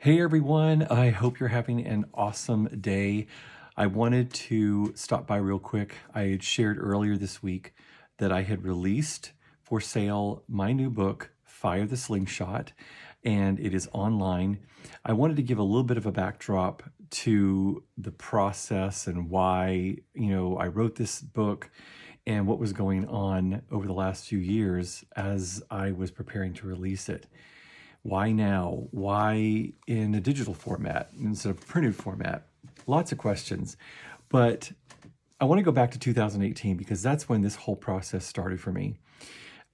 Hey everyone, I hope you're having an awesome day. I wanted to stop by real quick. I had shared earlier this week that I had released for sale my new book, Fire the Slingshot, and it is online. I wanted to give a little bit of a backdrop to the process and why, I wrote this book and what was going on over the last few years as I was preparing to release it. Why now? Why in a digital format instead of printed format? Lots of questions. But I want to go back to 2018 because that's when this whole process started for me.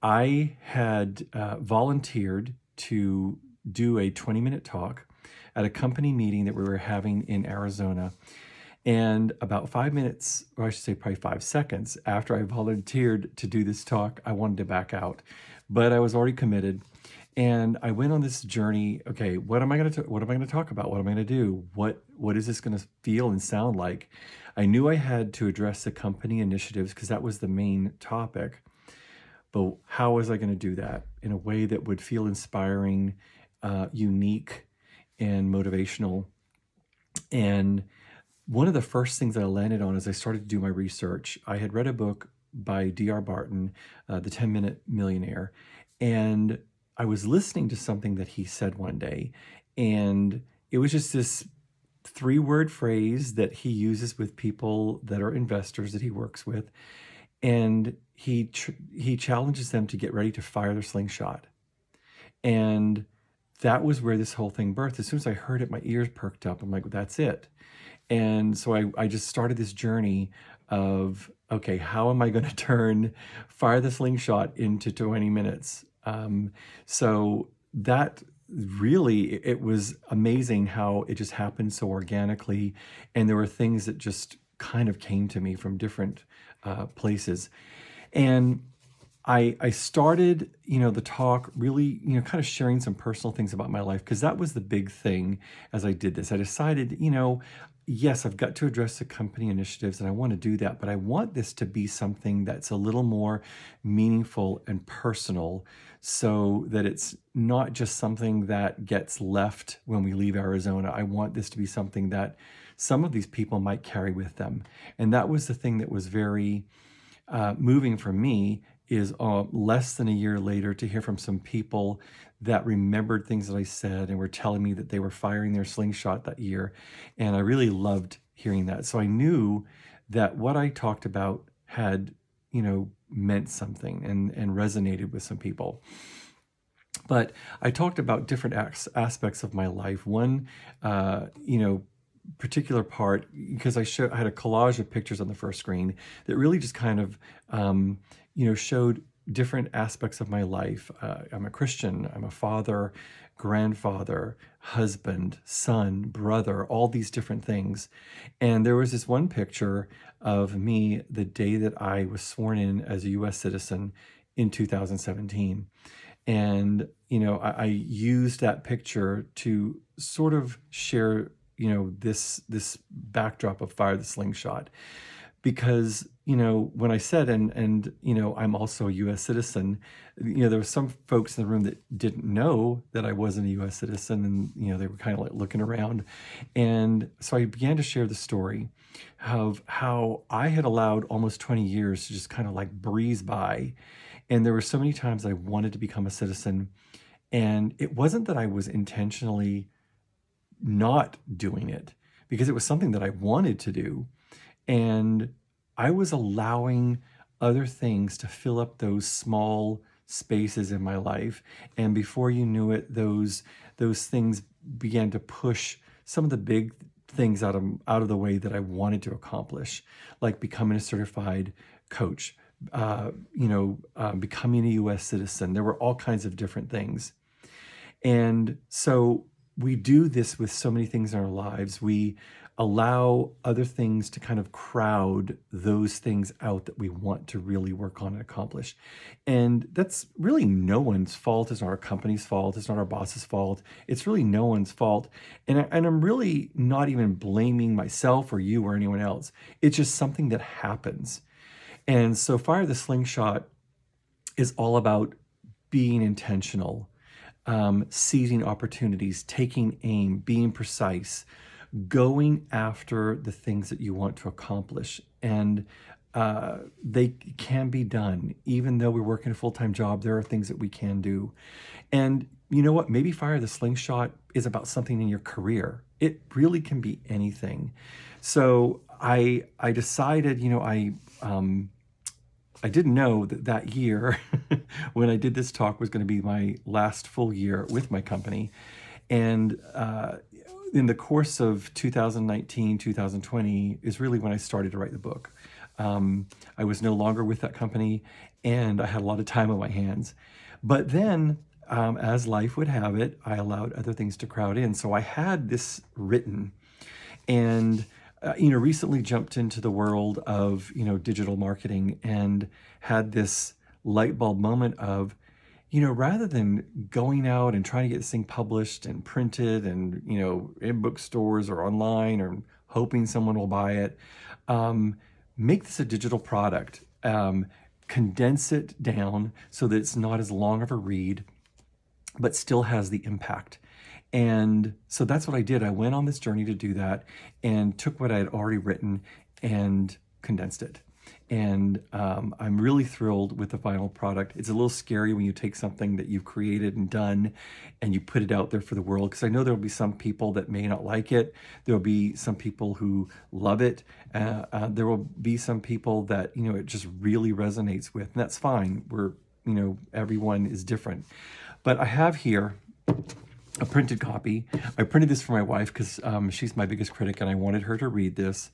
I had volunteered to do a 20-minute talk at a company meeting that we were having in Arizona. And about 5 minutes, or I should say probably 5 seconds after I volunteered to do this talk, I wanted to back out. But I was already committed. And I went on this journey. Okay, what am I going to talk about? What am I going to do? What is this going to feel and sound like? I knew I had to address the company initiatives because that was the main topic. But how was I going to do that in a way that would feel inspiring, unique, and motivational? And one of the first things I landed on as I started to do my research, I had read a book by D.R. Barton, The 10-Minute Millionaire, and I was listening to something that he said one day, and it was just this 3-word phrase that he uses with people that are investors that he works with, and he challenges them to get ready to fire their slingshot. And that was where this whole thing birthed. As soon as I heard it, my ears perked up. I'm like, that's it. And so I just started this journey of, okay, how am I going to turn Fire the Slingshot into 20 minutes? So that really, it was amazing how it just happened so organically. And there were things that just kind of came to me from different places. And I started, the talk really, kind of sharing some personal things about my life, because that was the big thing as I did this. I decided, yes, I've got to address the company initiatives and I want to do that, but I want this to be something that's a little more meaningful and personal so that it's not just something that gets left when we leave Arizona. I want this to be something that some of these people might carry with them. And that was the thing that was very moving for me, is less than a year later to hear from some people that remembered things that I said and were telling me that they were firing their slingshot that year. And I really loved hearing that. So I knew that what I talked about had, meant something and resonated with some people. But I talked about different aspects of my life. One, particular part, because I had a collage of pictures on the first screen that really just kind of, showed different aspects of my life. I'm a Christian, I'm a father, grandfather, husband, son, brother, all these different things. And there was this one picture of me the day that I was sworn in as a US citizen in 2017. And, I used that picture to sort of share, this backdrop of Fire the Slingshot. Because, when I said, and I'm also a U.S. citizen, there were some folks in the room that didn't know that I wasn't a U.S. citizen, and, they were kind of like looking around. And so I began to share the story of how I had allowed almost 20 years to just kind of like breeze by. And there were so many times I wanted to become a citizen. And it wasn't that I was intentionally not doing it, because it was something that I wanted to do. And I was allowing other things to fill up those small spaces in my life. And before you knew it, those things began to push some of the big things out of the way that I wanted to accomplish, like becoming a certified coach, becoming a U.S. citizen. There were all kinds of different things. And so we do this with so many things in our lives. We allow other things to kind of crowd those things out that we want to really work on and accomplish. And that's really no one's fault. It's not our company's fault. It's not our boss's fault. It's really no one's fault. And I'm really not even blaming myself or you or anyone else. It's just something that happens. And so Fire the Slingshot is all about being intentional, seizing opportunities, taking aim, being precise, going after the things that you want to accomplish. And they can be done. Even though we're working a full-time job, there are things that we can do. And you know what? Maybe Fire the Slingshot is about something in your career. It really can be anything. So I decided, I didn't know that year when I did this talk was going to be my last full year with my company. And in the course of 2019, 2020 is really when I started to write the book. I was no longer with that company, and I had a lot of time on my hands. But then, as life would have it, I allowed other things to crowd in. So I had this written, and recently jumped into the world of digital marketing, and had this light bulb moment of, rather than going out and trying to get this thing published and printed and in bookstores or online or hoping someone will buy it, make this a digital product. Condense it down so that it's not as long of a read, but still has the impact. And so that's what I did. I went on this journey to do that, and took what I had already written and condensed it. And I'm really thrilled with the final product. It's a little scary when you take something that you've created and done and you put it out there for the world, because I know there'll be some people that may not like it. There'll be some people who love it. There will be some people that, it just really resonates with, and that's fine. Everyone is different. But I have here a printed copy. I printed this for my wife because she's my biggest critic, and I wanted her to read this.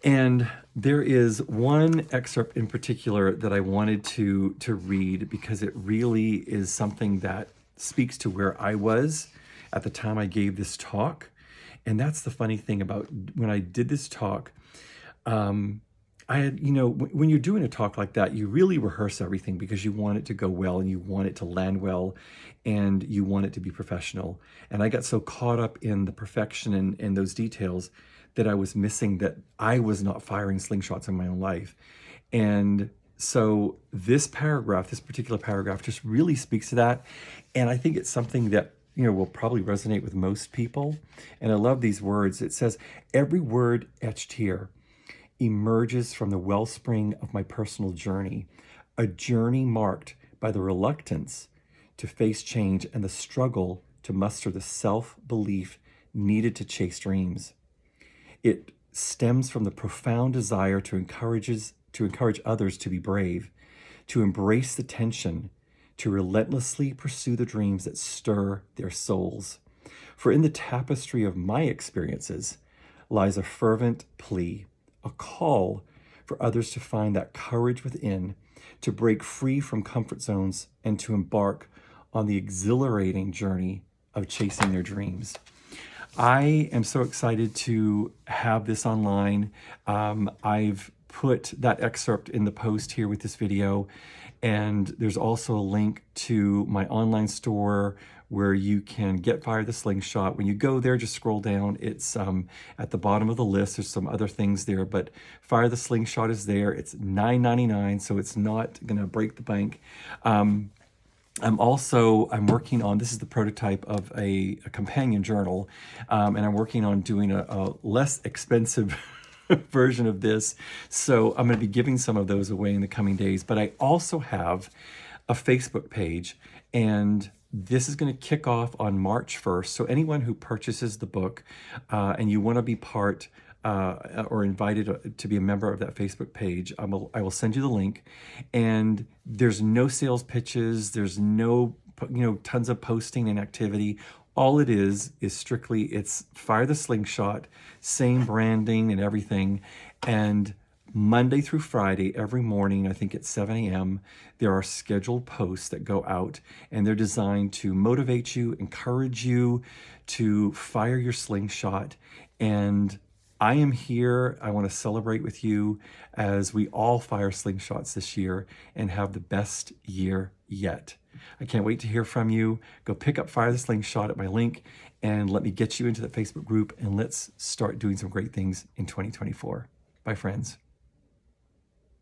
And there is one excerpt in particular that I wanted to read, because it really is something that speaks to where I was at the time I gave this talk. And that's the funny thing about when I did this talk. I had, when you're doing a talk like that, you really rehearse everything, because you want it to go well, and you want it to land well, and you want it to be professional. And I got so caught up in the perfection and those details that I was missing that I was not firing slingshots in my own life. And so this particular paragraph just really speaks to that. And I think it's something that, will probably resonate with most people. And I love these words. It says, "Every word etched here emerges from the wellspring of my personal journey, a journey marked by the reluctance to face change and the struggle to muster the self-belief needed to chase dreams. It stems from the profound desire to encourage others to be brave, to embrace the tension, to relentlessly pursue the dreams that stir their souls. For in the tapestry of my experiences lies a fervent plea, a call for others to find that courage within, to break free from comfort zones, and to embark on the exhilarating journey of chasing their dreams." I am so excited to have this online. I've put that excerpt in the post here with this video, and there's also a link to my online store where you can get Fire the Slingshot. When you go there, just scroll down. It's at the bottom of the list. There's some other things there, but Fire the Slingshot is there. It's $9.99, so it's not going to break the bank. I'm working on, this is the prototype of a companion journal, and I'm working on doing a less expensive version of this. So I'm going to be giving some of those away in the coming days. But I also have a Facebook page, and this is going to kick off on March 1st. So anyone who purchases the book and you want to be part or invited to be a member of that Facebook page, I will send you the link. And there's no sales pitches. There's no, tons of posting and activity. All it is strictly, it's Fire the Slingshot, same branding and everything. And Monday through Friday, every morning, I think at 7 a.m., there are scheduled posts that go out, and they're designed to motivate you, encourage you to fire your slingshot. And I am here. I want to celebrate with you as we all fire slingshots this year and have the best year yet. I can't wait to hear from you. Go pick up Fire the Slingshot at my link, and let me get you into the Facebook group, and let's start doing some great things in 2024. Bye, friends.